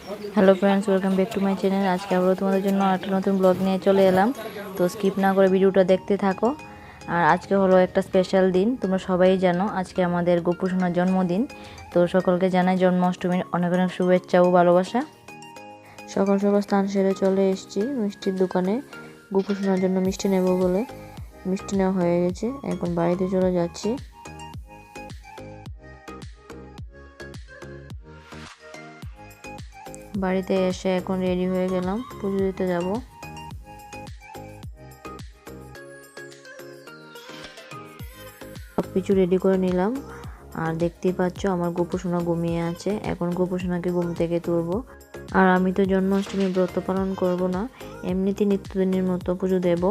Hello friends, welcome back to my channel. আজকে আবারও তোমাদের জন্য একটা নতুন ব্লগ নিয়ে চলে এলাম। তো স্কিপ না করে ভিডিওটা দেখতে থাকো। আর আজকে হলো একটা স্পেশাল দিন, তোমরা সবাই জানো আজকে আমাদের গোপু সোনার জন্মদিন। তো সকলকে জানাই জন্মাষ্টমীর অনেক অনেক শুভেচ্ছা ও ভালোবাসা। সকাল সকাল স্নান সেরে চলে এসেছি মিষ্টির দোকানে গোপু সোনার জন্য মিষ্টি নেব বলে। মিষ্টি নেওয়া হয়ে গেছে, এখন বাড়িতে চলে যাচ্ছি। বাড়িতে এসে এখন রেডি হয়ে গেলাম, পুজো দিতে যাব। সব কিছু রেডি করে নিলাম। আর দেখতেই পাচ্ছ আমার গোপু সোনা ঘুমিয়ে আছে, এখন গোপু সোনাকে ঘুম থেকে তুলবো। আর আমি তো জন্মাষ্টমী ব্রত পালন করব না, এমনিতে নিত্যদিনের মতো পুজো দেব,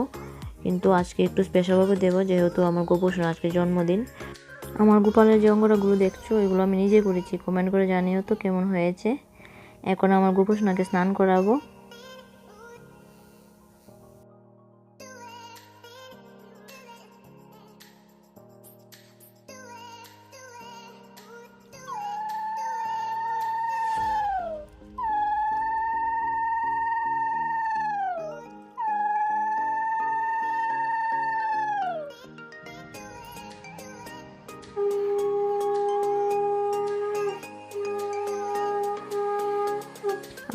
কিন্তু আজকে একটু স্পেশালভাবে দেবো যেহেতু আমার গোপু সোনা আজকে জন্মদিন। আমার গোপালের যে অঙ্গরাগুলো দেখছো এগুলো আমি নিজে করেছি, কমেন্ট করে জানিও তো কেমন হয়েছে। এখন আমার গোপু সোনাকে স্নান করাবো।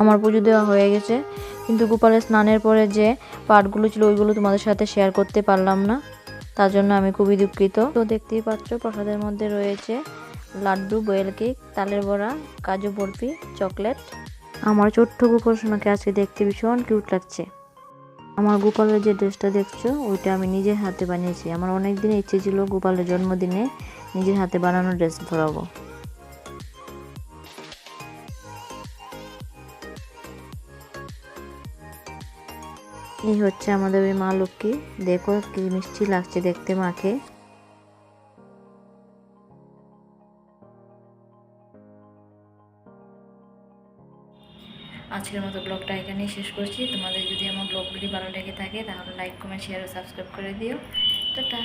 আমার পুজো দেওয়া হয়ে গেছে, কিন্তু গোপালের স্নানের পরে যে পার্টগুলো ছিল ওইগুলো তোমাদের সাথে শেয়ার করতে পারলাম না, তার জন্য আমি খুবই দুঃখিত। তো দেখতেই পাচ্ছ প্রসাদের মধ্যে রয়েছে লাড্ডু, বয়েল কেক, তালের বড়া, কাজু বরফি, চকলেট। আমার ছোট্ট গোপাল সোনাকে আজকে দেখতে ভীষণ কিউট লাগছে। আমার গোপালের যে ড্রেসটা দেখছো ওইটা আমি নিজের হাতে বানিয়েছি। আমার অনেক দিনের ইচ্ছে ছিল গোপালের জন্মদিনে নিজের হাতে বানানো ড্রেস পরাবো। এই হচ্ছে আমাদের ওই মা লক্ষ্মী, দেখো কি মিষ্টি লাগছে দেখতে মাকে। আজকের মতো ব্লগটা এখানেই শেষ করছি। তোমাদের যদি আমার ব্লগগুলি ভালো লেগে থাকে তাহলে লাইক, কমেন্ট, শেয়ার ও সাবস্ক্রাইব করে দিও। টাটা।